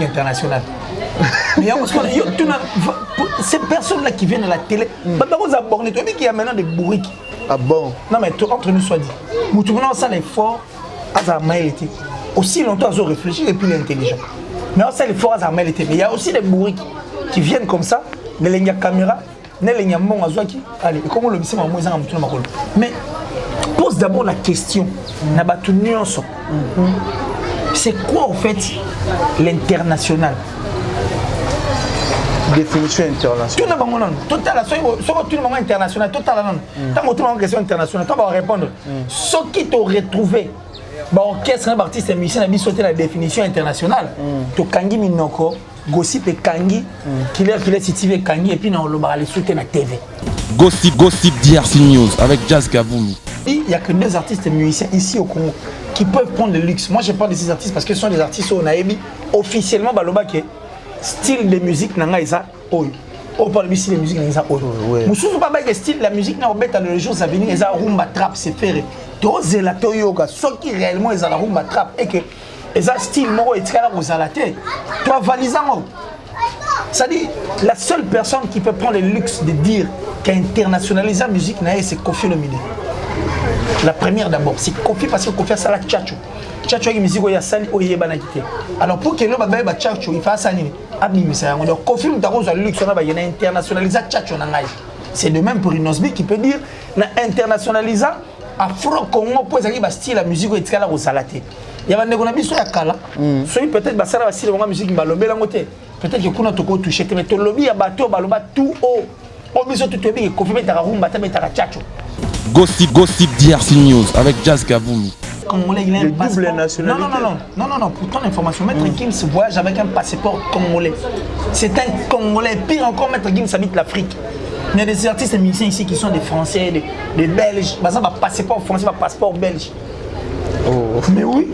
musique internationale. Mais ces personnes-là qui viennent à la télé, qui a maintenant des bourriques. Ah bon? Non, mais entre nous soit dit, nous trouvons ça l'effort à Maëlité. Aussi longtemps, ils ont réfléchi et puis l'intelligent. Mais on sait l'effort à Maëlité. Mais il y a aussi des bourriques qui viennent comme ça, mais il y a caméra, il y a mon azouaki. Allez, comment le bisou mais pose d'abord la question. C'est quoi en fait l'international? Définition internationale. Tout le monde international, total. Tant que tu as une question internationale, tu vas répondre. Ce qui t'a retrouvé, orchestre, un artiste, un musicien, a sauté la définition internationale. Tu Kangi Minoko, Gossip et Kangi, Killer City et Kangi, et puis on va aller sauter la TV. Gossip DRC News avec Jazz Kaboulou. Il n'y a que 2 artistes et musiciens ici au Congo qui peuvent prendre le luxe. Moi, je parle de ces artistes parce que ce sont des artistes où on a émis officiellement Baloba qui style de musique nanga isa oyo on parle de style de musique nanga isa oyo mususu ba ba style la musique na obeta le jour ça venir isa rumba trap c'est ferré to zela to yoga ce qui réellement isa la rumba trap et que isa style moko etikala ko zalate to valisant ça dit la seule personne qui peut prendre le luxe de dire qu'internationaliser la musique na c'est Koffi Olomide. La première d'abord c'est Koffi parce que Koffi ça la tchatcho tchatcho qui musique oya sali oyebana kité. Alors pour que l'homme ba tchatcho il fa ça ni abimisa donc Koffi mutako za luxe na ba yena internationaliser tchatcho na ngai. C'est de même pour Inosbi qui peut dire na internationaliser Afro Congo pour ezaki ba style la musique etikala ko salate. Ya ba ndeko na biso ya kala. Soki peut-être ba sala ba style ba musique balobela ngote. Peut-être que kuna toko toucher mais to lobby ya bato baloba tout haut. O biso tout tobi que Koffi metaka rumba ta metaka tchatcho. Gossip DRC News avec Jazz Kaboulou. Congolais, il a un double nationalité. Non. Pour ton information, Maître Gims voyage avec un passeport congolais. C'est un Congolais. Pire encore, Maître Gims habite l'Afrique. Il y a des artistes et musiciens ici qui sont des Français, des Belges. Par exemple, passeport français, passeport belge. Oh. Mais oui.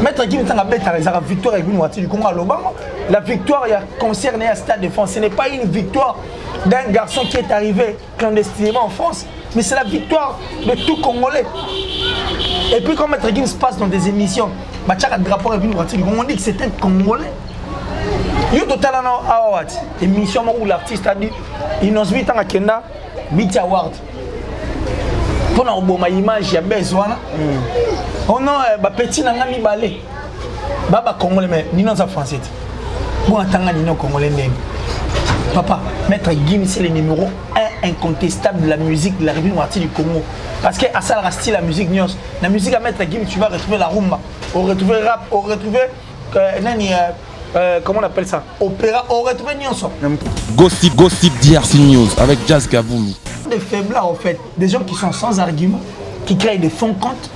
Maître Gims a la victoire avec une moitié du Congo à l'Obama. La victoire a concerné un stade de France. Ce n'est pas une victoire d'un garçon qui est arrivé clandestinement en France. Mais c'est la victoire de tout Congolais. Et puis quand Maître Gims passe dans des émissions, on dit que c'est un Congolais. Il y a totalement une émission où l'artiste a dit Inosbi Tanga Kenda, Beat Award. Pour une image, il y a besoin. On a petit nangami balé. Baba Congolais, mais ni non français. Bon, attends, ni non Congolais. Papa, Maître Gims, c'est le numéro 1 incontestable de la musique de la République du Congo. Parce qu'à ça, style la musique nyos. La musique à Maître Gims, tu vas retrouver la rumba, on retrouve rap, on retrouve comment on appelle ça, opéra, on retrouve nyos. Gossip DRC News avec Jazz Kaboulou. Des faiblards en fait, des gens qui sont sans argument, qui créent des fonds comptes.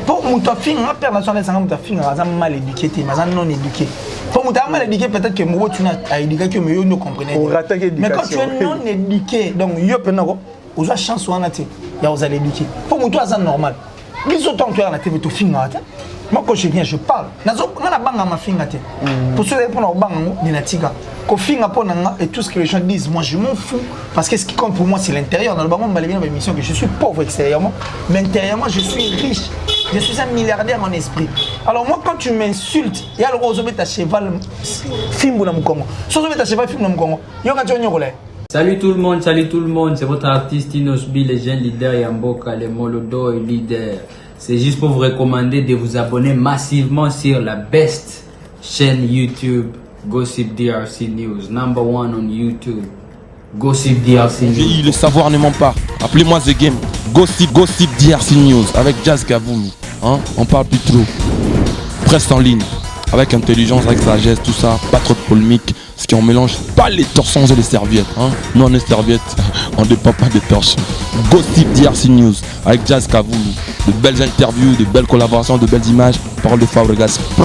Pour Moutafing, un père national, c'est un Moutafing, mal éduqué, mais non éduqué. Pour Moutafing, mal éduqué, peut-être que moi, tu n'as éduqué que nous comprenons. Mais quand tu es non éduqué, donc, il y a chance ou un athée, il y a aux éduquer. Pour Moutafing, c'est normal. Mais autant tu as la TV, tu finis. Moi, quand je viens, je parle. Je ne pour ceux qui ont et tout ce que les gens disent, moi je m'en fous. Parce que ce qui compte pour moi, c'est l'intérieur. Dans le moment où je mission que je suis pauvre extérieurement, mais intérieurement, je suis riche. Je suis un milliardaire en esprit. Alors moi, quand tu m'insultes, il y a le rose à cheval, film na mukongo. Si tu cheval, film na mukongo, il y a Salut tout le monde, c'est votre artiste Inosbi, les jeunes leaders Yamboka, les Molodo et leaders. C'est juste pour vous recommander de vous abonner massivement sur la best chaîne YouTube, Gossip DRC News, #1 on YouTube. Gossip DRC News. Le savoir ne ment pas. Appelez-moi The Game. Gossip DRC News avec Jazz Kaboulou. Hein? On parle plus trop. Presse en ligne. Avec intelligence, avec sagesse, tout ça. Pas trop de polémique. Ce qui on mélange pas les torsons et les serviettes. Hein? Nous on est serviettes. On ne dépend pas des torsions. Gossip DRC News avec Jazz Kaboulou. De belles interviews, de belles collaborations, de belles images. Parole de Fabregas. Yo,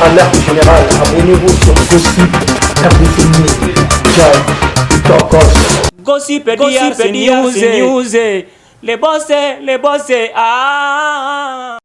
alerte générale, abonnez-vous sur Gossip RDC News. Gossip DRC News. Les boss, ah.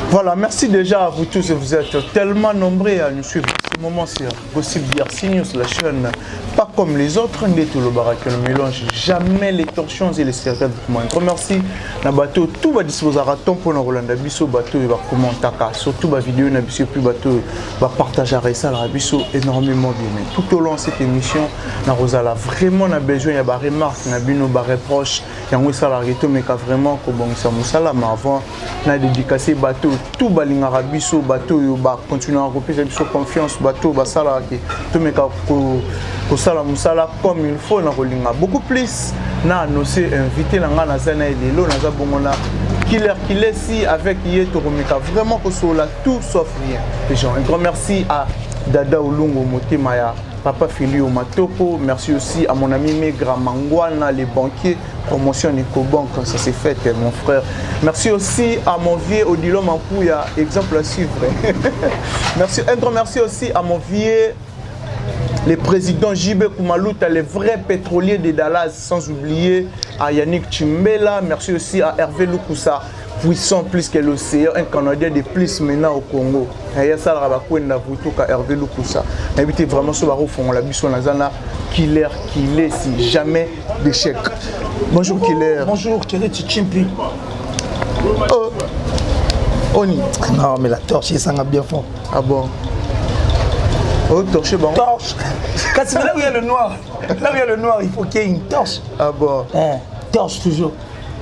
Voilà, merci déjà à vous tous. Vous êtes tellement nombreux à nous suivre. Ce moment sur Gossip DRC News, la chaîne, pas comme les autres, tout le baraque ne mélange jamais les torsions et les circuits. Un grand merci. Na bateau, tout va disposer à raton pour nous Rolanda Bisso, bateau et va commenter, surtout ma vidéo, na Bisso, plus bateau, va partager ça, la Bisso énormément bien. Tout au long de cette émission, na Rosala vraiment na besoin, il y a des remarques, na bino, des reproches, il y a un salarié, mais vraiment, comme ça, Moussala, mais avant, na dédicacé bateau, tout balinga Bisso, bateau, va continuer à reposer Bisso confiance, bateau, va salarié, tout mais kosala musala comme il faut na kolinga beaucoup plus na annoncé invité na ngana zana elelo na za bongona killer si avec yeto komeka vraiment kosola tout sauf rien les gens. Un grand merci à Dada Olungo Motema ya Papa Filio Matoko, merci aussi à mon ami Megra Mangwana les banquiers promotion Ecobank, ça s'est fait mon frère. Merci aussi à mon vieux Odilo Mampouya, exemple à suivre. Merci, un grand merci aussi à mon vieux le président JB Koumalouta, les vrais pétroliers de Dallas, sans oublier à Yannick Chimbela. Merci aussi à Hervé Lukusa, puissant plus que l'océan, un Canadien de plus maintenant au Congo. Et ça, Hervé Lukusa. Invitez vraiment ce barreau fond la mission Nazana, killer, si jamais d'échec. Bonjour Killer. Bonjour Killer Chichimpi. Oh. Oni. Non mais la torche, ça va bien fort. Ah bon? Oh, torche, bon. Torche. Quand c'est là où il y a le noir, il faut qu'il y ait une torche. Ah bon? Torche toujours.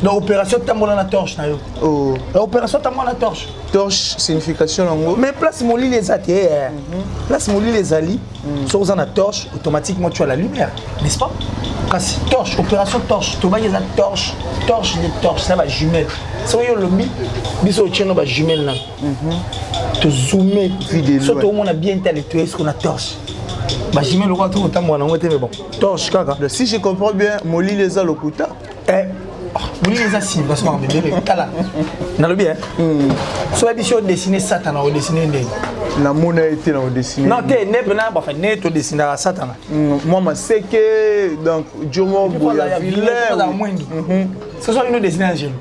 L'opération Tambola la torche. Oh. L'opération Tambola la torche. Torche, signification en gros. Mais place mon lit les athées. Place mon lit les alliés. Si vous avez la torche, automatiquement tu as la lumière. N'est-ce pas? Quand c'est torche, opération torche. Tu vas y avoir la torche. Torche, ça va jumelle. Si vous avez le bi, biso tient nos jumelles là. Tu zoomer. Surtout on a bien intellectuel ce qu'on a torche. Bah jumelle le roi tout autant moi on était mais bon. Torche kaka. Si je comprends bien, Moli les a lokuta. Moli les a si parce qu'on bébé kala. Na le bien. Soit biso dessiner Satan ou dessiner ndé. La mona était dans le dessiné. Non, t'es né bena ba fa né to dessiner à Satan. Moi ma c'est que donc Jomo Boya Villain. Ce soit une dessiner Angelo.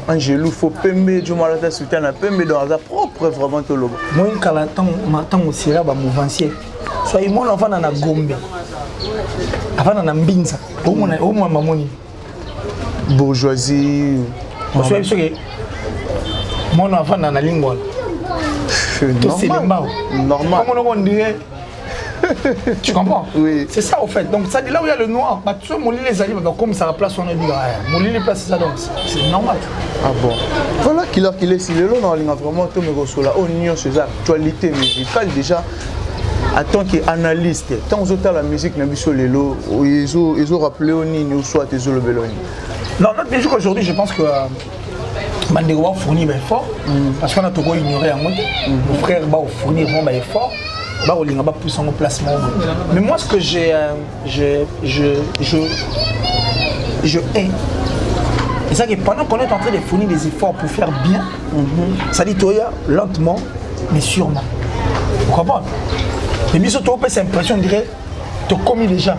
Angelo faut pembe Jomo la soutien na pembe dans sa propre vraiment to logo. Moi kala tant aussi là ba mouvancier. Soit mon enfant na Gombe. Avant na Mbinza. Au moins mamoni. Bourgeoisie. Soit sûr que mon enfant na lingua. Normal. Comment on dirait? Tu comprends? Oui. C'est ça au fait. Donc ça dit là où il y a le noir, bah tu vois mon lit les alliés, comme ça la place on a dit mon lit les places ça donc c'est normal. Ah bon. Voilà qu'il est si le long on a vraiment tout me reçoit on union sur l'actualité musicale déjà. En tant qu'analyste, tant que vous avez la musique, ils ont rappelé au Nini ou soit ils ont le Béloni. Non, notre musique aujourd'hui, je pense que Mandego fournit un effort parce qu'on a tout ignoré à moi. Mon frère va fournir vraiment un effort. Bah on va pousser en placement. Mais moi ce que je hais. Et ça que pendant qu'on est en train de fournir des efforts pour faire bien, ça dit Toya lentement mais sûrement. Vous comprenez? Et bien surtout on a cette impression on dirait tu as commis déjà.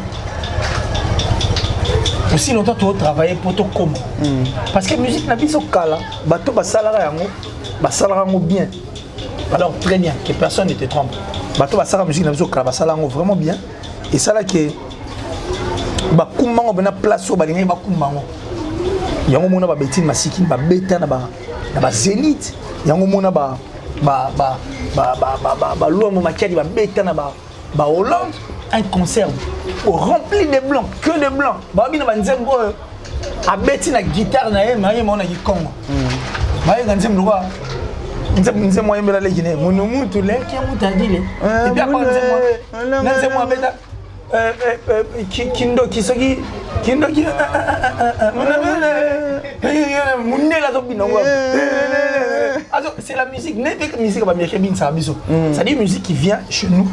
Aussi longtemps tu as travaillé pour toi comment. Parce que la musique n'a pas de kala, bateau ba salarié bien. Alors très bien, que personne ne te trompe. Bateau ba salarié musique n'a pas de kala, ba salarié vraiment bien. Et ça là que ba kumbango bena place au balinga ba kumbango. Yango mona ba betine masiki ba beta na ba zénith. Yango mona ba loi mo makiadi ba beta na ba Hollande. Un concert rempli de blancs, que de blancs. Babi na banzembo a beti na guitare na ye maye mona ki Congo. Maye ganzem lwa. Nzembo yembela le Guinée. Mono mutu le ki muta dile. Et puis après nzembo abeta kindo kisoki kindo ki munela to binongo. Alors c'est la musique, n'importe musique ba mieké bin sa biso. Ça dit musique qui vient chez nous.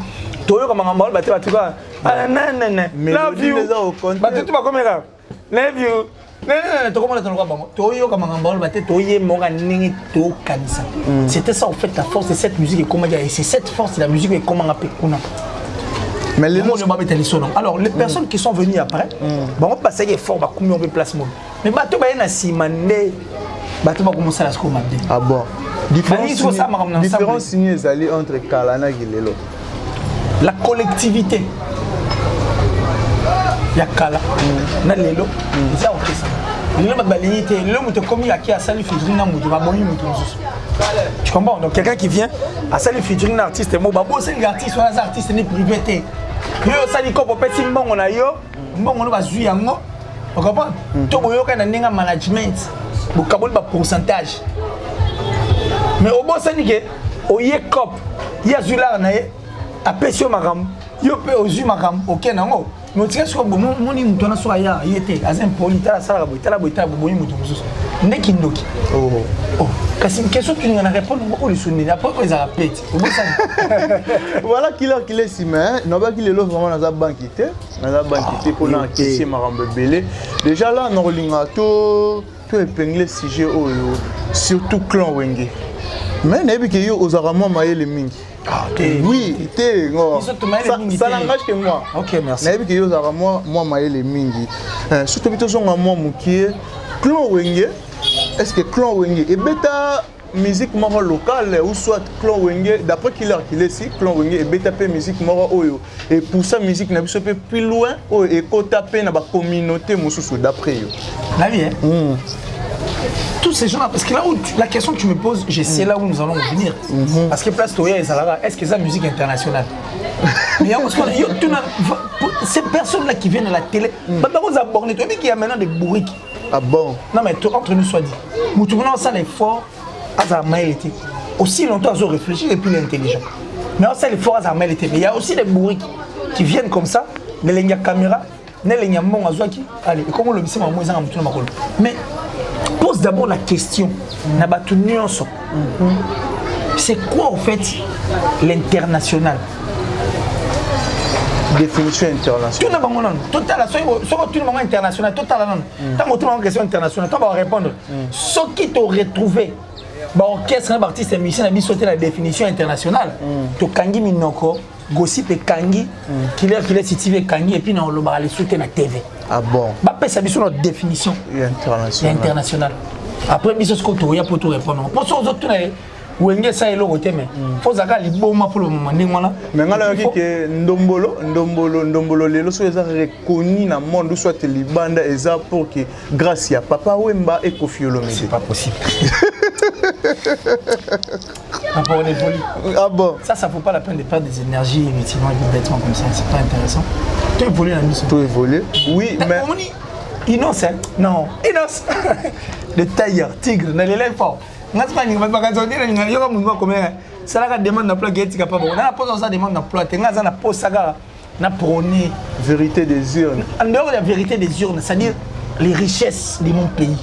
Toyo comme un bal, bateau, tu vois. Love you. Bateau, tu vas comme ça. Love you. C'était ça en fait la force de cette musique et comment et c'est cette force de la musique et comment on appelle. Mais les alors les personnes qui sont venues après, on va passer fort, on peut placer. Mais bateau, il y a bato bakomosala siko mabe. Ah bon. Différence signée entre Kalana et Lelo. La collectivité. Il y a Kala, na Lelo, c'est ça. Lelo babalité, Lelo muto komi aki asali featuring na muto baboyi muto mususu. Tu comprends? Donc quelqu'un qui vient asali featuring na artiste mo babo c'est l'artiste ou les artistes ni privé. Yo sali ko popeti mbongo na yo, mbongo no bazui yango. Tu comprends? To boyoka na ninga management. Bo kabol ba pourcentage. Mais au bon sens que au yekop ya zula na ye apesio makam yo pe ozu makam OK nango mais tika siko moni muto na so ya yete azem polita sala boitala boyi muto mususu ndeki ndoki oh kasi question tu n'as répondre beaucoup le sonner après quoi ils a répété au bon sens voilà qu'il est si mais non pas qu'il est là vraiment dans la banquité pour na question makambe belé déjà là no linga to épingler sujet surtout clan Wenge. Mais n'est-ce que yo osaramo maïle mingi. Oui, ça n'engage que moi. Ok, merci. N'est-ce que yo osaramo moi maïle mingi. Surtout plutôt son moi mukie clan Wenge. Est-ce que clan Wenge et bêta musique moro locale ou soit clan Wenge d'après qu'il est ici clan Wenge et bêta pe musique moro oyo et pour ça musique na biso pe plus loin et ko taper na ba communauté mususu d'après yo. La vie hein. Tous ces gens-là, parce que là où la question que tu me poses, je sais là où nous allons venir. Parce que Place Toya et Salara, est-ce que c'est la musique internationale? Mais ces personnes-là qui viennent à la télé, d'abord, tu vois qu'il y a maintenant des bourriques. Ah bon? Non, mais entre nous, soit dit. Nous trouvons ça l'effort à Zamaïlité. Aussi longtemps, ils ont réfléchi et puis l'intelligent. Mais on sait l'effort à Zamaïlité. Mais il y a aussi des bourriques qui viennent comme ça, mais il y a caméra, il y a mon azouaki. Allez, comment le bisema moi, ils ont mais pose d'abord la question, c'est quoi en fait l'international? Définition internationale. Tout le monde international, total non. Tant que tu as une question internationale, tu vas répondre. Ce qui t'a retrouvé, orchestre, artiste, musicien, a sauté la définition internationale. Tu Kangi Minoko, Gossip et Kangi, qu'il est situé Kangi et puis on le aller sauter la TV. Ah bon? Ça c'est notre définition internationale. Après, il y a pour tout répondre. Pour ceux autres, Wenge ça est le côté mais faut ça les bons pour le moment là. Mais ngala que ndombolo lelo so eza reconnu na monde soit libanda eza pour que grâce à Papa Wemba et Koffi Olomide. C'est pas possible. On évolue. Ah bon? Ça faut pas la peine de perdre des énergies inutilement et bêtement comme ça, c'est pas intéressant. Tu évolues la mission. Tu évolues. Oui, mais innocent. Non, innocent. Le tailleur, tigre, dans les lèvres forts. C'est la demande d'emploi qui est capable. On a posé ça demande d'emploi. On a posé ça na prôné vérité des urnes. En dehors de la vérité des urnes, c'est-à-dire les richesses de mon pays.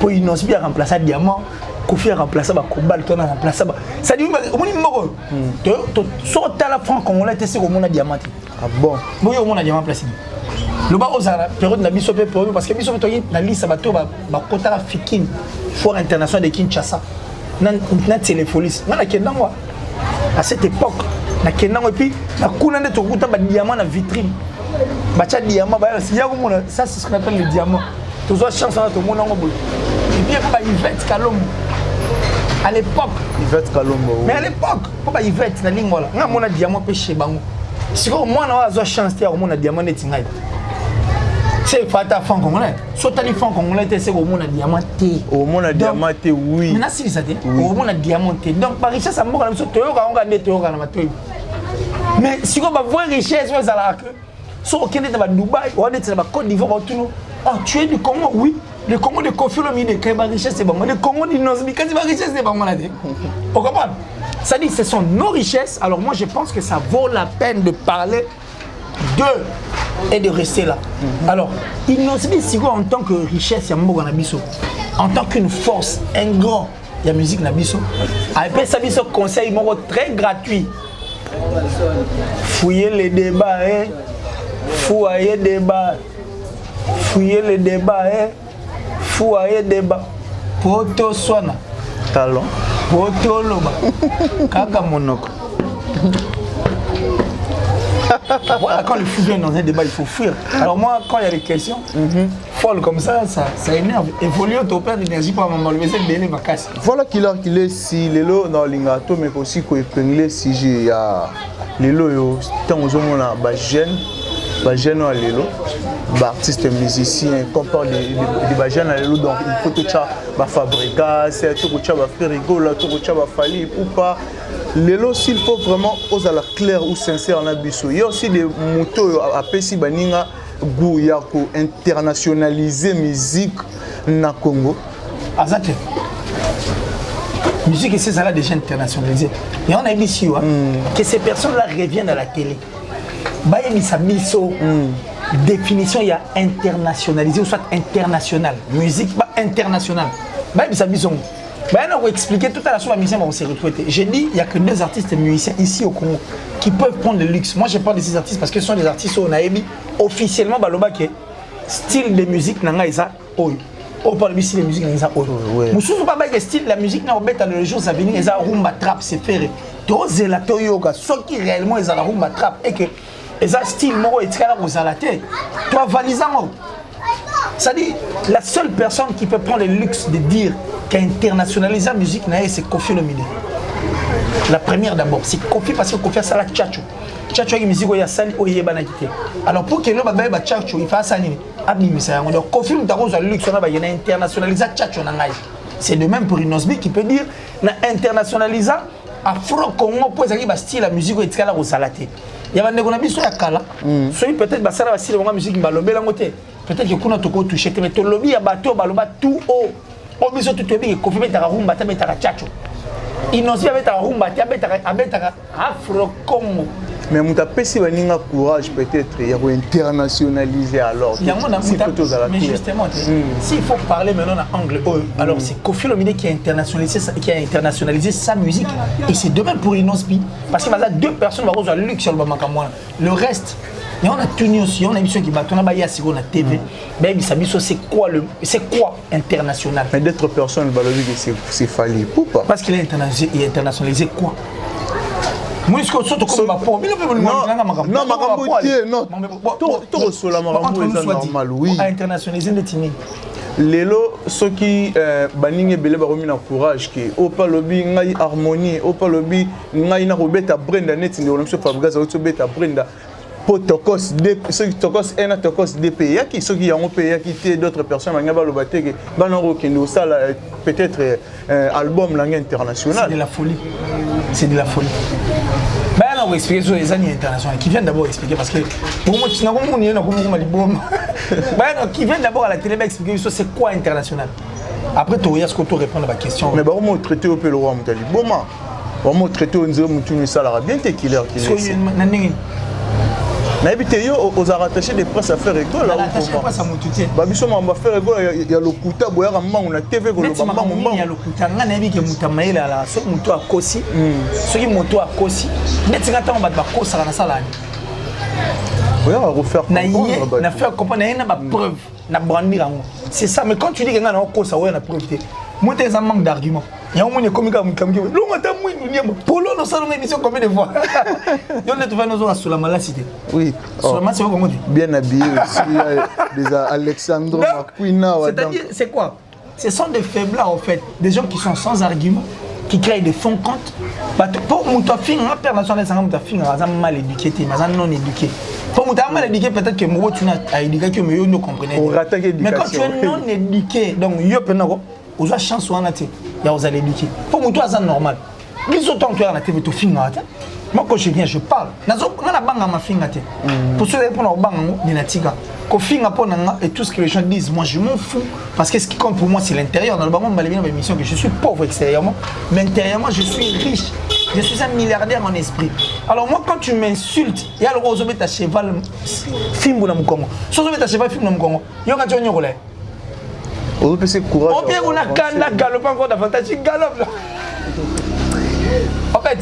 Pour innocent bien remplacer le diamant, Koffi a remplacé le cobalt, on a remplacé. C'est-à-dire sur la franc congolais, c'est au monde diamant. Ah bon? Oui, au monde diamant placé. Le bas aux période de la mission parce que mission la liste bateau kota fikin foire internationale de Kinshasa na téléfolis na kendango à cette époque na kendango et puis na kuna nde to kuta ba diamant na vitrine ba cha diamant ba ya ko mona ça c'est ce qu'on appelle le diamant to zo chance na to mona ngo boy et puis ba Yvette Kalombo à l'époque Yvette Kalombo mais à l'époque pour ba Yvette na lingola nga mona diamant pe chez bango si ko mona wa zo chance te ko mona diamant ne tingai. C'est pas ta fan congolais. Soit ta fan congolais, c'est au monde diamanté. Au monde diamanté, oui. Mais c'est ça, au monde diamanté. Donc par richesse, ça me rend sur Théora, on gagne Théora dans ma tête. Mais si on va voir richesse, on va la que. Soit au Kenya, dans Dubaï, ou dans la Côte d'Ivoire, tout. Ah, tu es du Congo, oui. Le Congo de Koffi Olomide, quand la richesse c'est bon. Le Congo d'Inozmi, quand la richesse c'est bon, on a dit. Vous comprenez? Ça dit, ce sont nos richesses. Alors moi, je pense que ça vaut la peine de parler d'eux et de rester là. Alors, il nous dit en tant que richesse, il y a Nabiso, en tant qu'une force, un grand, il y a musique Nabiso. Après ça, il conseil très gratuit. Fouiller les débats, fouiller les débats, fouiller les débats, fouiller les débats. Poto Swana, talon, Poto Loba, Kaka Monoko. Voilà, quand le fou vient dans un débat, il faut fuir. Alors moi, quand il y a des questions folles comme ça énerve. Évoluer au père d'énergie pour m'enlever cette belle ma casse. Voilà qu'il est si Lelo dans l'ingato, mais aussi qu'on épingle si j'ai Lelo yo tant aux hommes là bas jeune à Lelo, artiste musicien, qu'on parle de bas jeunes à Lelo, donc il faut tout ça fabriquer, c'est tout ça faire rigoler, tout ça falir ou pas. Lelo s'il faut vraiment oser la claire ou sincère na biso. Il y a aussi des motos à Pessi baninga goût ya ko internationaliser musique na Congo. Azate. Musique, c'est ça là déjà internationalisé. Et on a dit ici que ces personnes-là reviennent à la télé. Bah, il y a définition, il y a internationalisé ou soit international. Musique, bah, international. Bah, il y a bah, on va expliquer tout à la fois, on s'est retrouvé. J'ai dit, il n'y a que 2 artistes musiciens ici au Congo qui peuvent prendre le luxe. Moi, je parle de ces artistes parce que ce sont des artistes où on a émis officiellement, Baloba, qui style de musique, nanga isa, oyo. On parle ici de musique, nanga oyo. Moussou, pas de style, la musique, n'a pas le jour, ça vient, ils ont rumba trap, c'est ferré. Tous la yoga, ceux qui réellement, ils ont la rumba trap et que, ils ont style, moro, et tkala, vous allez la tête. Toi, valisant, c'est-à-dire, la seule personne qui peut prendre le luxe de dire qu'internationaliser la musique, c'est Koffi Olomide. La première d'abord, c'est Koffi parce que Koffi a ça la tchatcho. Tchatcho est musique où il y a sali, où il y a banalité. Alors pour que l'homme ait tchatcho, il faut ça nini. Donc Koffi nous avons le luxe, on a internationalisé tchatcho. C'est de même pour Inosbi qui peut dire internationaliser Afro-Congo pour que style la musique où il y a la salaté. Il y a des gens qui sont kala. Peut-être que ça va style la musique balobé la moté. Peut-être que kuna toko touché mais to lobby ya bato baloba tout haut. O biso tout tobi ko fait ta rumba ta beta chacho. Inosbi beta rumba ta beta Afro Congo. Mais muta pesi baninga courage peut-être ya ko internationaliser alors. Mais justement s'il faut parler maintenant en anglais alors c'est Koffi Olomide qui a internationalisé sa musique et c'est de même pour Inosbi parce qu'il y a 2 personnes qui vont luxe sur le Bamakamwa. Le reste et on a tenu aussi, on a une émission qui bat, on a baillé à Sigo la TV. Mais c'est quoi international? Mais d'autres personnes, c'est fallu. Pourquoi? Parce qu'il est internationalisé quoi? Moi, je suis comme ma peau. Non, ma camboutier, non. Tout reçoit la marambou, c'est normal, oui. Internationalisé le timide. Lelo, ceux qui baninge belé baromi na courage qui au pas lobby ngai harmonie, au pas lobby ngai na robeta brenda net ndi on se fabriquer auto beta brenda. Pour Tokos, ceux qui Tokos et Tokos des pays qui ceux qui ont payé qui d'autres personnes qui ont battu qui nous ça peut-être album langue international. C'est de la folie. C'est de la folie. Ben on va expliquer sur les années internationales qui viennent d'abord expliquer parce que pour moi tu n'as pas mon qui viennent d'abord à la télé expliquer c'est quoi international. Après tu regardes ce que tu réponds à la question. Mais bah on traiter au pelo roi mutali. Bon on traiter au nzo mutuni ça la bien t'es killer qui. N'habitez aux rattachés des presse à faire école là. Babiso m'a fait école il y a le kuta boya ramba on a TV ko le bamba mon il y a le kuta ngana bi ke mutamaila la so muto akosi so ki moto akosi net ngata on ba kosa na sala ni on va refaire comprendre na faire comprendre na ba preuve na brandir ngo c'est ça mais quand tu dis que ngana kosa ouais na preuve moi t'es un manque d'arguments. Il y a un monde comme l'on entend Polo nous sommes en émission combien de fois. On est trouvé nos sur la malacité. Oui. Sur la malacité comment dire. Bien habillé aussi des Alexandre Maquina. C'est-à-dire c'est quoi? Ce sont des faiblards en fait, des gens qui sont sans argument, qui créent des fonds comptes. Pour Moutafing, un père national c'est Moutafing, ils sont mal éduqués, ils sont non éduqués. Pour Moutafing mal éduqué peut-être que moi tu n'as éduqué que mais nous comprenons. Mais quand tu es non éduqué, donc yo penako aux chance ou en athée, il y a aux allées éduquer. Pour moi, c'est normal. Les autres, tu es à la TV, tu filmes. Moi, quand je viens, je parle. Je pour ceux qui ont et tout ce que les gens disent, moi, je m'en fous. Parce que ce qui compte pour moi, c'est l'intérieur. Dans le moment, je vais mission que je suis pauvre extérieurement, mais intérieurement, je suis riche. Je suis un milliardaire en esprit. Alors, moi, quand tu m'insultes, il y a le rose à cheval, film pour le Congo. Si tu as cheval, film pour le Congo, il y a un on peut se courage. On peut galoper encore davantage, tu galopes. En fait,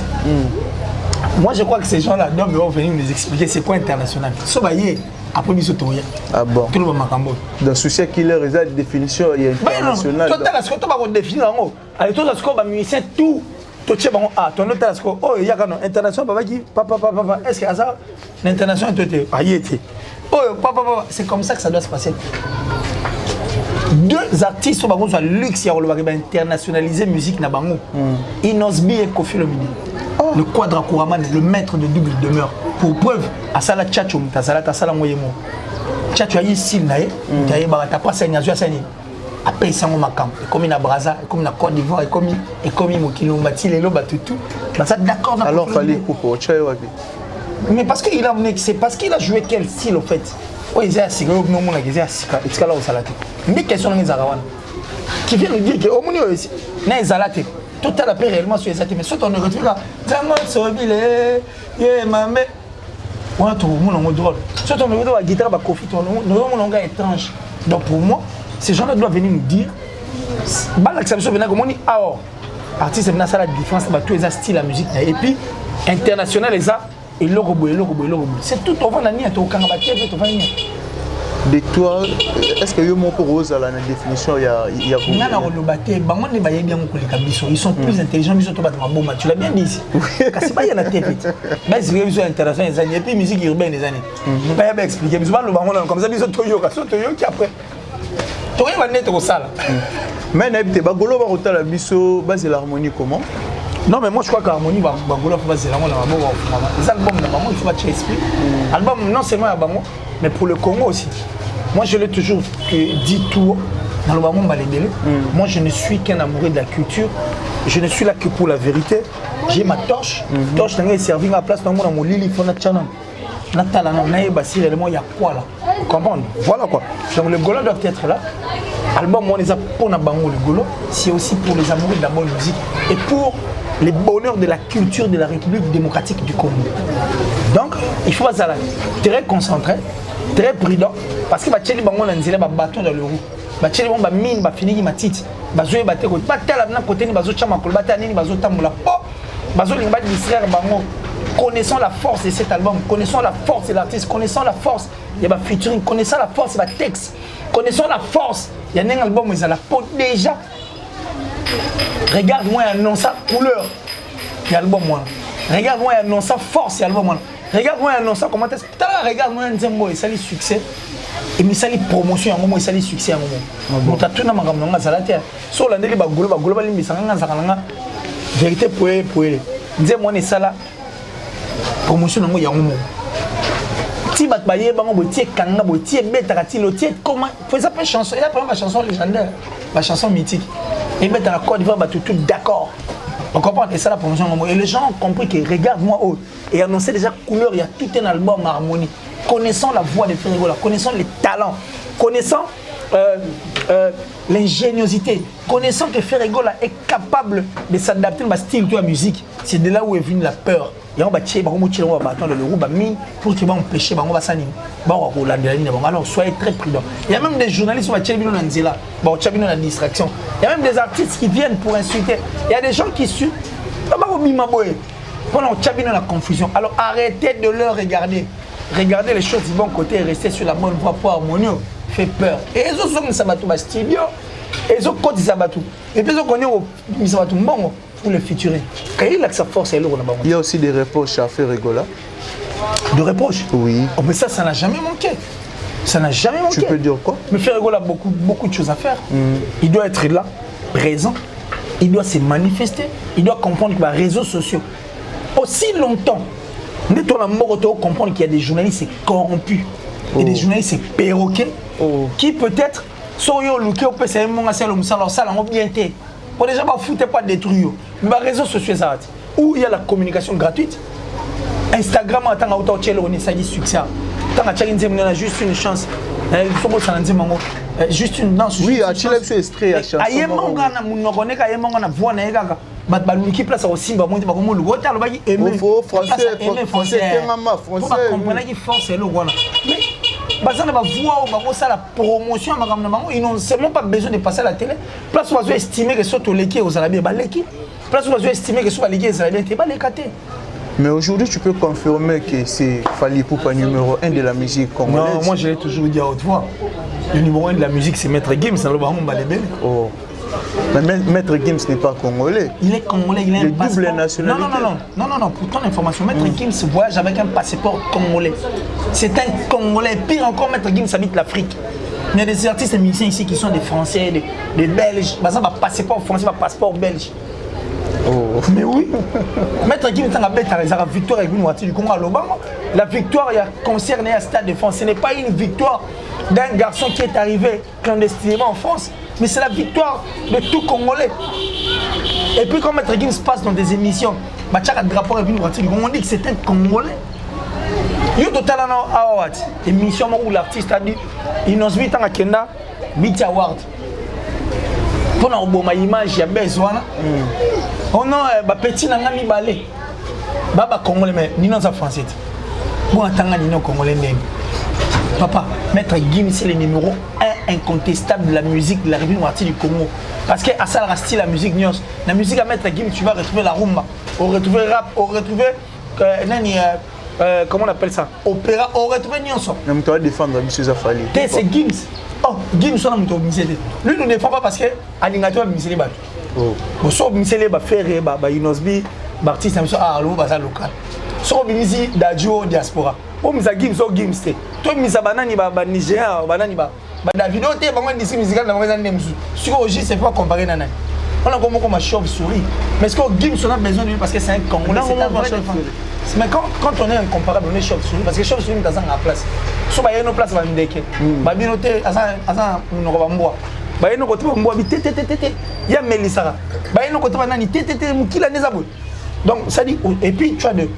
moi je crois que ces gens-là doivent venir nous expliquer c'est quoi international. Sobaye, après ils sont tournés. Ah bon. Tout le monde m'a cambo. Dans ce souci qu'il a des définitions internationales. Toi, tu as ce que tu vas définir en haut. Allez, toi, tu as ce qu'on va musicien tout. Tu sais, ton autre est-ce que, oh, il y a un international, papa qui, papa, est-ce que ça, l'international, tu es, ah, il était. Oh, papa, c'est comme ça que ça doit se passer. Deux artistes sont à luxe, il y a internationaliser musique na bango. Inosbi et Kofi Olomide. Le Quadra Kouraman, le maître de double demeure. Pour preuve, à Sala Tchatchoum, à Sala Moyemo. Tchatchou a eu style naïe, tu as passé une azure sani. Après, c'est mon macam. Comme il a Braza, comme il a Côte d'Ivoire, comme il a les lobes, tout. D'accord. Alors, il fallait couper. Mais parce qu'il a, c'est parce qu'il a joué quel style au fait. Oui, il y a un cigare, il y a un cigare, il y a un cigare. Mais question de Zarawan qui vient nous dire que au moins ici, n'est zalaté. Tout à l'heure réellement sur les mais surtout on retrouve là, Django Sobile, yeah mamé. Ouais, tout le monde est drôle. Surtout on retrouve la guitare, bah Kofi, nous on est étrange. Donc pour moi, ces gens-là doivent venir nous dire, bah l'acceptation venir comme on dit, ah oh, artiste c'est venir ça la différence, bah tous les styles la musique et puis international les ça. Et l'orobo. C'est tout, on va en nier, on va en nier. De toi, est-ce que mot pour Rose à la définition, il y a ils sont plus intelligents, tu l'as bien dit ici. Parce qu'il y a la tête. Ils sont intéressants les années, et puis musique urbaine les années. Je vais pas expliquer, comme ça, ils sont Toyo qui après. Toyo va naître au sale. Mais tu vas la biso, base l'harmonie comment? Non, mais moi je crois qu'harmonie va c'est vraiment les albums, il faut que tu expliques. Album, non seulement à Bango, mais pour le Congo aussi. Moi je l'ai toujours dit tout dans le Bango Malébélé. Moi je ne suis qu'un amoureux de la culture. Je ne suis là que pour la vérité. J'ai ma torche. Torche est servie à place dans mon lit, il faut la channel. Natala, il y a quoi là? Vous comprenez? Voilà quoi. Donc le Golo doit être là. Album, on les a pour Bango le Golo. C'est aussi pour les amoureux de la bonne musique. Et pour les bonheurs de la culture de la République démocratique du Congo. Donc, il faut être très concentré, très prudent, parce que les gens ont un bâton dans le roue. Les gens ont mine, fini, ma tite, ils ont battu côté, connaissant la force de cet album, connaissant la force de l'artiste, connaissant la force, il y a featuring, connaissant la force, il y a texte, connaissant la force, il y a un album, il y a la peau déjà. Regarde-moi un nom ça couleur, il y a l'album moi. Regarde-moi un nom ça force, il y a l'album moi. Regarde-moi un nom ça comment est-ce que regarde-moi un Zembo et ça les succès. Et mais ça les promotion un moment et ça les succès un moment. Donc tout na magam nga ça la terre. So la ndeli ba golo limbi sanga nga vérité pour Zembo ne ça la promotion ngo ya moment. Si bat baye bango botie kanga botie beta ti lo tie comment faut ça pas chanson, il y a pas ma chanson légendaire, ma chanson mythique. Et mettre dans la Côte d'Ivoire, tout d'accord. On comprend, et ça la promotion. Et les gens ont compris que regarde-moi haut. Et annoncer déjà couleur, il y a tout un album harmonie. Connaissant la voix de Ferregola, connaissant les talents, connaissant l'ingéniosité, connaissant que Ferregola est capable de s'adapter à style de la musique. C'est de là où est venue la peur. Il y a un bâtiment qui est bâton dans le roue, pour qu'ils vont empêcher, alors soyez très prudents. Il y a même des journalistes qui ont la distraction. Il y a même des artistes qui viennent pour insulter. Il y a des gens qui suivent. Pendant la confusion. Alors arrêtez de leur regarder. Regardez les choses du bon côté et restez sur la bonne voie pour harmonieux. Fait peur. Et les autres sont sabatou studio. Et les autres côtés sabatou. Et puis les autres connaissent sabatou bon pour le featuring. Il a sa force et l'autre. Il y a aussi des reproches à Ferregola. De reproches? Oui. Oh, mais ça n'a jamais manqué. Ça n'a jamais manqué. Tu peux dire quoi? Mais Ferregola a beaucoup de choses à faire. Il doit être là, présent. Il doit se manifester. Il doit comprendre que les réseaux sociaux, aussi longtemps, nous devons comprendre qu'il y a des journalistes corrompus. Et des journalistes perroquets qui peut-être sont looké au PC, bien été. Pour les gens, il ne faut pas détruire. Mais les réseaux sociaux, où il y a la communication gratuite. Instagram, ça dit succès. On a juste une chance. Juste une danse. Oui, à Chile, c'est extrait à chanson. Qui place au Simba, moi, la promotion, ils n'ont seulement pas besoin de passer à la télé. Place où ils estimer que soit les aux Arabiens, place où ils estimer que soit les Arabiens, tu vas les cater. Mais aujourd'hui, tu peux confirmer que c'est Fally Ipupa numéro 1 de la musique congolaise? Non, moi je l'ai toujours dit à haute voix. Le numéro 1 de la musique, c'est Maître Gims, c'est le baron Balébé. Oh. Mais Maître Gims n'est pas congolais. Il est congolais, il a un passeport. Double nationalité. Non, pour ton information, Maître Gims voyage avec un passeport congolais. C'est un Congolais. Pire encore, Maître Gims habite l'Afrique. Il y a des artistes et musiciens ici qui sont des Français, des Belges. Par exemple, passeport français, passeport belge. Oh. Mais oui. Maître Gims a victoire avec une voiture du Congo à Lobama. La victoire concernée à Stade de France. Ce n'est pas une victoire d'un garçon qui est arrivé clandestinement en France, mais c'est la victoire de tout Congolais. Et puis quand Maître Gims passe dans des émissions, drapeau avec une voiture du Congo, on dit que c'est un Congolais. Il y a total émission où l'artiste a dit il nous vit en Kenya, Beat Award. Pour nous avoir une image, il y a besoin. On a petit nangami balé. Baba Congolais, mais ni non français. Bon, attends, ni non Congolais. Papa, Maître Gims, c'est le numéro 1 incontestable de la musique de la République du Congo. Parce qu'à ça, style la musique nyos. La musique à Maître Gims, tu vas retrouver la rumba, on retrouver rap, on retrouver comment on appelle ça, opéra, on retrouve nyonso. Mais tu vas défendre M. Zafali. C'est Gims. Oh, Gims, on a mis au misélé. Lui, nous ne défend pas parce que Alingato a misélé bateau. Bon, sauf misélé, faire Inosbi, artiste, ça local. Sauf misélé d'Adjo diaspora. Oh, misa Gims, oh Gims, toi, misa banani, Nigeria, banani, Davido, tu es vraiment d'ici musical dans les années. Sur aujourd'hui, c'est pas comparé à Nana. On a comme un chauve-souris. Mais est-ce que Gims, on a besoin de lui parce que c'est un Congolais, c'est un vrai défenseur. Mais quand on est incomparable, on est chauve-souris parce que chauve-souris est dans la place. Si on a une place, on va nous déquer. On va bien noter, on va nous voir. Il y a Mélissa. Donc, ça dit, et puis tu as deux.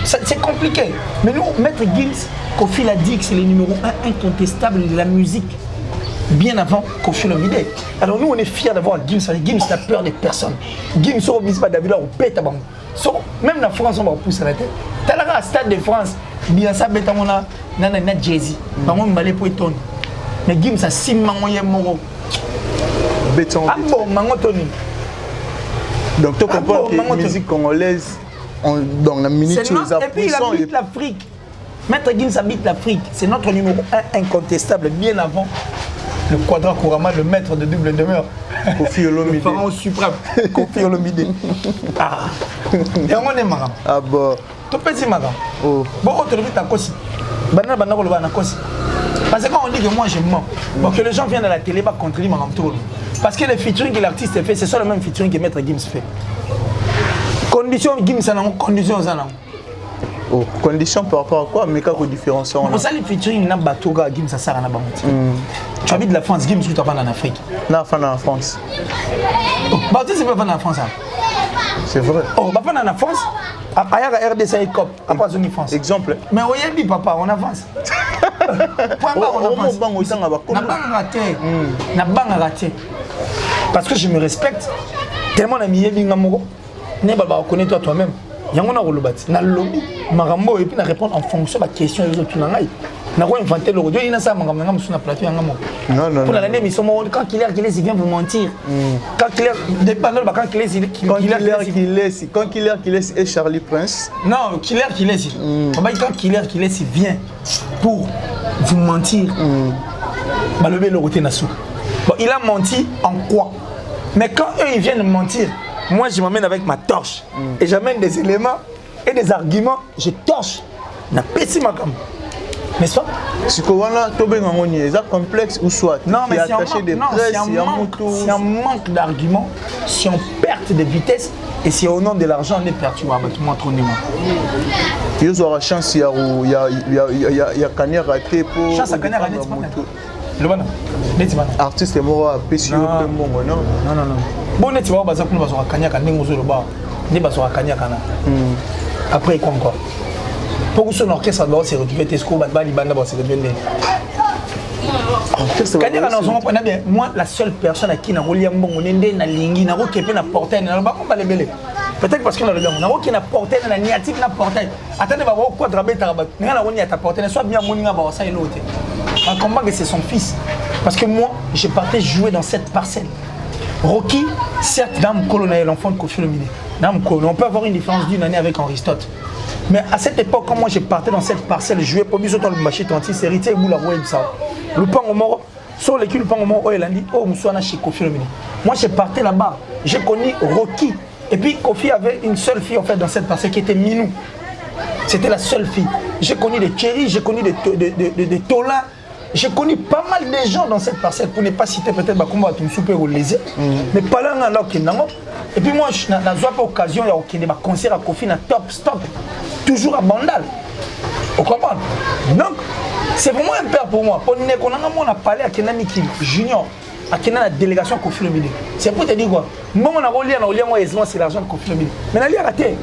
C'est compliqué. Mais nous, Maître Gims, Kofi l'a dit que c'est le numéro 1 incontestable de la musique. Bien avant Kofi Olomide. Alors nous, on est fiers d'avoir Gims. Gims n'a peur de personne. Gims, on ne pas David, on pète à banque. Même la France, on va pousser la tête. Tu as Stade de France, bien ça, bête à mon a Jay-Z. On va aller pour étonner. Mais Gims a 6 mangoyens moraux. Béton. Ah bon, mango Tony. Donc tu comprends que la musique congolaise, dans la minute, tu les as et puis il habite l'Afrique. Maître Gims habite l'Afrique. C'est notre numéro 1 incontestable, bien avant le Quadra Kourama, le maître de double demeure. Kofi Olomide. Le pharaon suprême. Kofi Olomide. Ah. Et on est marrant. Ah bon. Tu peux dire marrant. Oh. Bon, tu le dis à Kosi. Banana Banana Kosi. Parce que quand on dit que moi je mens, bon, que les gens viennent à la télé, bah contredire Maram Tour. Parce que les featuring que l'artiste fait, c'est ça le même featuring que Maître Gims fait. Condition Gims, c'est une condition. Oh, condition par rapport à quoi? Mais qu'est-ce que différence on a? Ça les featuring n'a pas tout Gims ça sert à n'abanti. Tu habites la France, Gims tu t'as en Afrique. Non, en France. Bah tu sais pas en France. C'est vrai. Oh, bah pas en France. Ailleurs RDC et COP, après zone France. Exemple. Mais oui, papa, on avance. Point barre, on avance. Na bang raté. Parce que je me respecte. Tellement na miye binga moko. Ne ba connaît toi-même. Yango na rolobati. Na lobby, marambo et puis na répondre en fonction de la question des autres ngai. Na ko inventer le audio, ina sa marambo ngam sur plateau yanga moko. Non. Pour l'année mission quand il vient vous mentir. Quand il est dépendant quand il est et Charlie Prince. Non, Killer quand Killer vient pour vous mentir. Balobé le côté nassou. Bon, il a menti en quoi? Mais quand eux ils viennent mentir, moi je m'amène avec ma torche et j'amène des éléments et des arguments, je torche. Na pesi makam. N'est-ce pas? Si tu as un complexe ou soit non, mais c'est un manque d'arguments, c'est une perte de vitesse et c'est au nom de l'argent on est perdu. Il y a chance, il y a Kanye raté pour. Chance à Kanye raté, le bana. Artiste est mort à Pessio, non. Bon, tu vas baser pour baser à Kanye Kanye le bas. Ni baser à Kanye Kana. Après quoi encore? Pour que son orchestre doit se retrouver Tesco, Bali Banda va se retrouver. Moi, la seule personne à qui n'a pas bon, na lingi, n'a pas na portail, n'a pas les belé. Peut-être parce que n'a pas na portail, na niatique na portail. Attendez, va voir quoi draber tarabat. N'a pas na ta portail, soit bien moninga ba ça et l'autre. Un combat que c'est son fils. Parce que moi, je partais jouer dans cette parcelle. Rocky, certes, dans mon colonel, l'enfant de Kofi Olomide. On peut avoir une différence d'une année avec Aristote. Mais à cette époque, quand moi je partais dans cette parcelle, je jouais pour lui dans le marché tanti, c'est héritier ou la roi ça. Le pan au mort, sur l'équipe le pan au mort, il a dit, oh, nous sommes chez Kofi Olomide. Moi, j'ai parti là-bas. J'ai connu Rocky. Et puis, Kofi avait une seule fille, en fait, dans cette parcelle qui était Minou. C'était la seule fille. J'ai connu des Thierry, j'ai connu des Tola. J'ai connu pas mal de gens dans cette parcelle. Pour ne pas citer peut-être Bakumba Tumsupe ou les mais pas là, là, et puis moi, je n'ai pas l'occasion de faire un concert à Kofi na top, stop. Toujours à Bandal. Vous comprenez? Donc, c'est vraiment un père pour moi. Pour nous, on a parlé à Kenami Junior, à la délégation Kofi Olomide. C'est pour te dire quoi? Moi, on a relié, c'est l'argent de Kofi Olomide. Mais on a raté.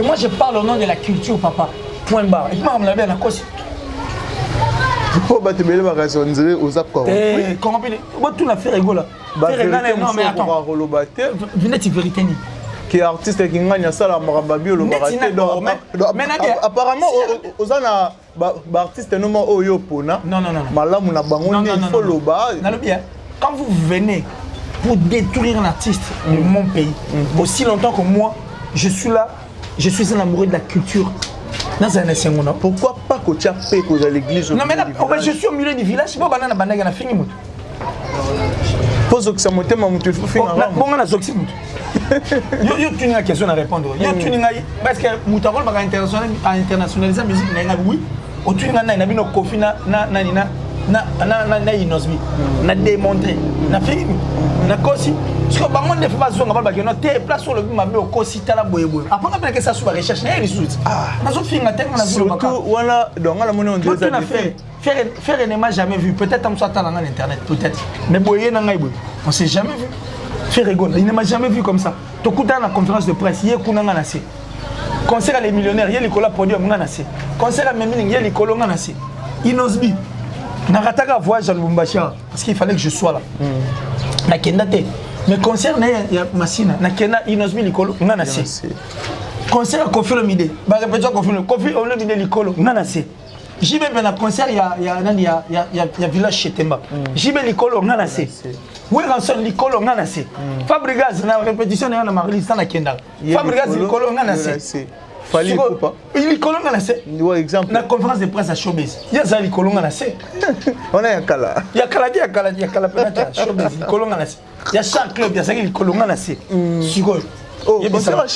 Moi, je parle au nom de la culture, papa. Point barre. Et puis, on a bien la cause. Oh, bah, tu me l'as raison, on dirait aux accords. Comment tu l'as fait rigoler? Non, mais attends. Venez, tu vérité. Qui est artiste qui gagne ça, la Marababi, le Baraté. Apparemment, aux artistes, non, Oyo Pona. Non. Malam, on a bangoné, il faut le bas. Quand vous venez pour détruire un artiste de mon pays, aussi longtemps que moi, je suis là, je suis un amoureux de la culture. Pourquoi pas que tu as payé à l'église? Non, mais là, je suis au milieu du village, je suis pas fini. Pose que ça monte, il faut finir. Bon, on a Zoxi. Yo, tu n'as question à répondre. Yo, tu n'as parce que Moutarol va internationaliser la musique, oui. Au tu n'as pas de Kofi, na Inosbi, na démontré, na fait, na Kosi. Parce que bangon ne fait pas zonger parce que no te place sur le but mabé au Kosi tala boye boye. Après on a que ça sur la recherche, na résultat. Na zo finga tellement na zo baka. Surtout voilà dans la monnaie on dit ça. Faire ne m'a jamais vu. Peut-être on soit dans internet, peut-être. Mais boye na ngai boye. On s'est jamais vu. Faire rigole, il ne m'a jamais vu comme ça. To kuta na conférence de presse, yé kunanga na se. Concert à les millionnaires, yé likola podium ngana se. Concert à Memiling, yé likolo ngana se. Inosbi. Narataka voyage à Lubumbashi parce qu'il fallait que je sois là. Na kenda te. Mais concert na ya Masina, na kenda Inosbi likolo ngana se. Concert à Kofi Olomide, ba répétition Kofi Olomide likolo ngana se. J'y vais ben à concert il y a village Chetemba. J'y vais likolo ngana se. Oui, rançon likolo ngana se. Fabrigaz na répétition na na Marlis na kenda. Fabrigaz likolo ngana se. Fallait pas. Il colonne à la C. Exemple. La conférence de presse à Showbiz. Il y a ça, il colonne à la C. On a un cala. Il y a Kaladi, il y a Kalapena, Showbiz, il colonne à la C. Il y a chaque club, il y a ça, il colonne à la C. Sigol. Oh, il y a ça.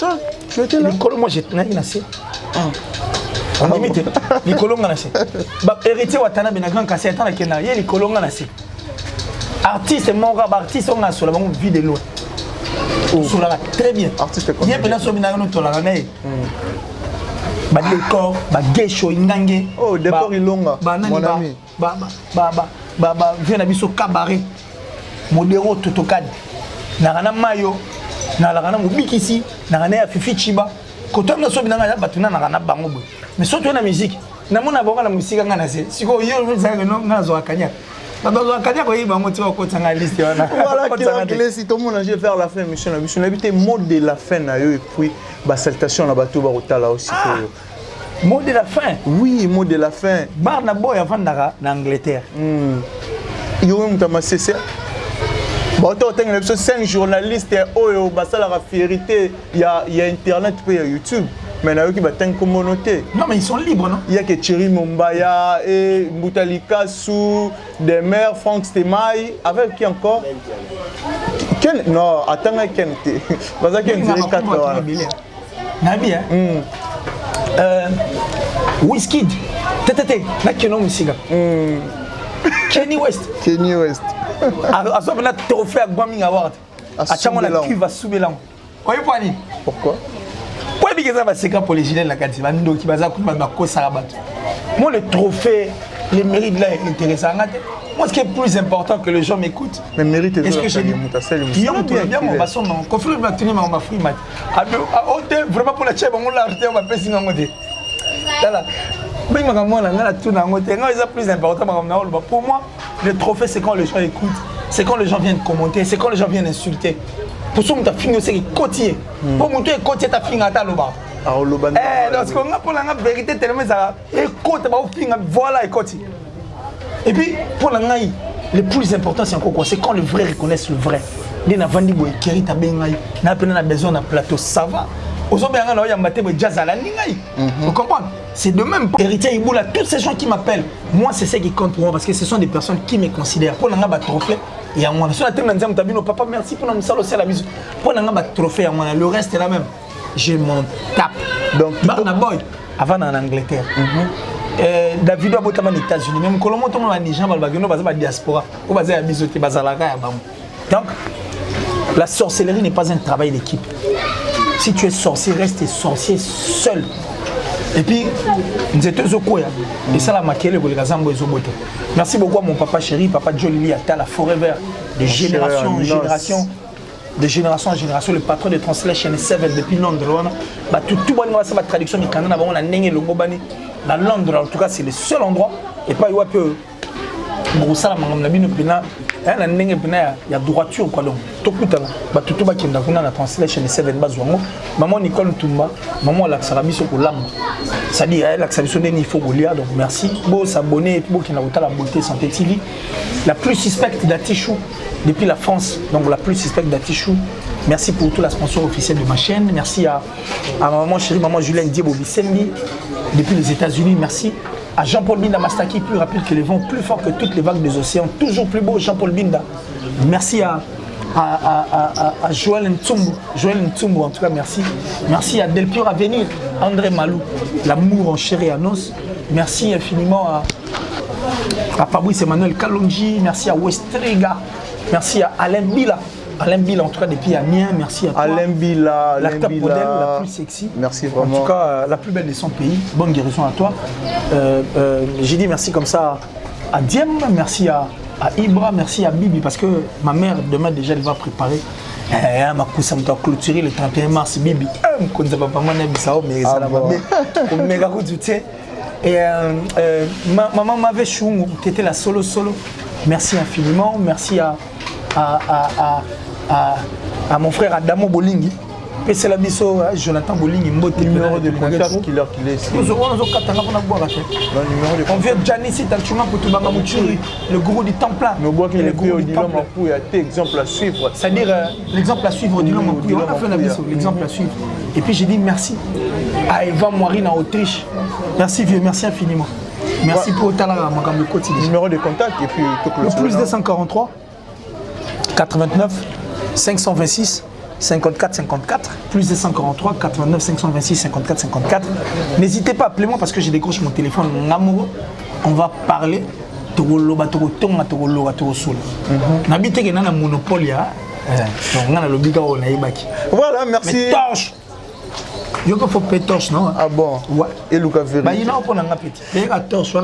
Tu étais là. Il colonne, moi j'ai tenu à la C. On imite. Il colonne à la C. Héritier Watanabe, na grand cassé, attends la Kena, il colonne à la C. Artiste, mon rab, artiste, on a sur la vie de l'eau. Sur la très bien. Artiste comme il y a plein de choses qui sont ba décor, ba gesho ingange. Oh, décor ilonga. Mon ami. Viens à biso cabaret. Modero totokad. Na mayo, na la mobikisi, na ya fifi chiba. Koto na so binanga ya batuna na bango. Mais surtout na musique. Na mona bonga na musique ngana se. Siko yo za no ngazo akanya. Voilà, si tout le monde a vers la fin, monsieur, on a habité mode de la fin, et puis, salutation à Batou Barotala aussi. Mot de la fin? Oui, mot de la fin. Barnaboy avant en Angleterre. Il y a eu un CC. Il y a 5 journalistes, la vérité, il y a Internet, il y a YouTube. Mais il y a une communauté. Non, mais ils sont libres, non? Il y a que Thierry Mumbaya et Moutalika Sou, des mères, Franck Stemai, avec qui encore? Non, attends, Ken. Parce qu'il y a une série 4 heures. Nabi, hein? Wizkid. Tétété, là, qui est non, Missiga. Kenny West. Kenny West. À ce moment-là, trophée à Grammy Award. À chaque moment, la cuve va souber là. Pourquoi? Moi, le trophée, les mérites là est intéressant. Moi, ce qui est plus important que les gens m'écoutent. Mais mérite est-ce que je dis bien mon basson, non. Conflit va tenir ma free match. Vraiment pour la chèvre, on l'a arrêté, on va passer dans le côté. Mais c'est plus important. Pour moi, le trophée, c'est quand les gens écoutent, c'est quand les gens viennent commenter, c'est quand les gens viennent insulter. Pour ça, on a fini aussi côtier. Pour monter côtier, tu as fini à ta loba. Parce qu'on a pour la vérité tellement ça. Et côté, voilà et côtier. Et puis, pour la ngaï, le plus important, c'est encore quoi? C'est quand le vrai reconnaissent le vrai. Les n'a vendu boy, Keri tabengaï, n'a pas besoin d'un plateau, ça va. Aujourd'hui, il y a un jazz à la ningaï. Vous comprenez? C'est de même. Héritier Iboula, tous ces gens qui m'appellent, moi, c'est ça qui compte pour moi parce que ce sont des personnes qui me considèrent. Pour la ngaï, trophée, Il y a moi. Sur la tête, on a dit papa, merci pour nous saluer aussi la mise. Pour nous avoir trophée, le reste est là même. Je m'en tape. Donc, Barna Boy, avant en Angleterre. David Abotama aux États-Unis. Même Colombo, tout le monde a dit gens dans la diaspora. Ou basé à Bizoté, Bazalaka. Donc, la sorcellerie n'est pas un travail d'équipe. Si tu es sorcier, reste sorcier seul. Et puis, nous étions au Koya. Et ça, la maquille, merci beaucoup à mon papa chéri, papa Jolili, à la Forever, de génération en génération. De génération en génération, le patron de Translation 7 depuis Londres. Tout le monde a traduction du Canada, on a Nenge Longobani. Dans Londres, en tout cas, c'est le seul endroit. Et pas, il y a peu. Il y a droiture quoi donc tout le monde qui est dans la Translation 7 bazouango maman Nicole Tumba maman l'axarabi sur l'âme ça dit l'axarabi il faut lire donc merci beau s'abonner et puis beau qui n'a pas la beauté santé TV la plus suspecte d'Atichou depuis la France donc la plus suspecte d'Atichou merci pour tout la sponsor officielle de ma chaîne merci à maman chérie maman Julien Diebo Bissembi depuis les États-Unis merci à Jean-Paul Binda Mastaki, plus rapide que les vents, plus fort que toutes les vagues des océans, toujours plus beau, Jean-Paul Binda. Merci à Joël Ntsumbu, en tout cas, merci. Merci à Delpire Avenir, André Malou, l'amour en chair et en os. Merci infiniment à Fabrice Emmanuel Kalonji, merci à Westrega, merci à Alain Bila. Alain Bila, en tout cas, depuis Amiens, merci à toi. Alain Bila, la top modèle, la plus sexy. Merci vraiment. En tout cas, la plus belle de son pays. Bonne guérison à toi. J'ai dit merci comme ça à Diem, merci à Ibra, merci à Bibi, parce que ma mère, demain déjà, elle va préparer. Ma cousin doit clôturer le 31 mars, Bibi. Et maman m'avait chou, qui était la solo. Merci infiniment. Merci à mon frère Adamo Bolingi. Et c'est la biso Jonathan Bolingi, numéro de l'Internet qu'il est ici. On vient de Janice, le gourou du Temple. Mais bois qu'il est plus au Dilom Mapou, il y a des exemples à suivre. C'est-à-dire l'exemple à suivre au Dilom Mapou. On a fait la biso, l'exemple à suivre. Et puis j'ai dit merci à Eva Moirine en Autriche. Merci vieux, merci infiniment. Merci pour autant la Magambe quotidien. Numéro de contact et puis le plus 243 89 526 54 54 plus 243 89 526 54 54. N'hésitez pas, appelez-moi parce que j'ai décroché mon téléphone. On va parler. Voilà, merci. Mais torche. Il faut péter torche, non? Ah bon? Ouais. Et Lucas Véry. Il y a un petit. Il y a torche.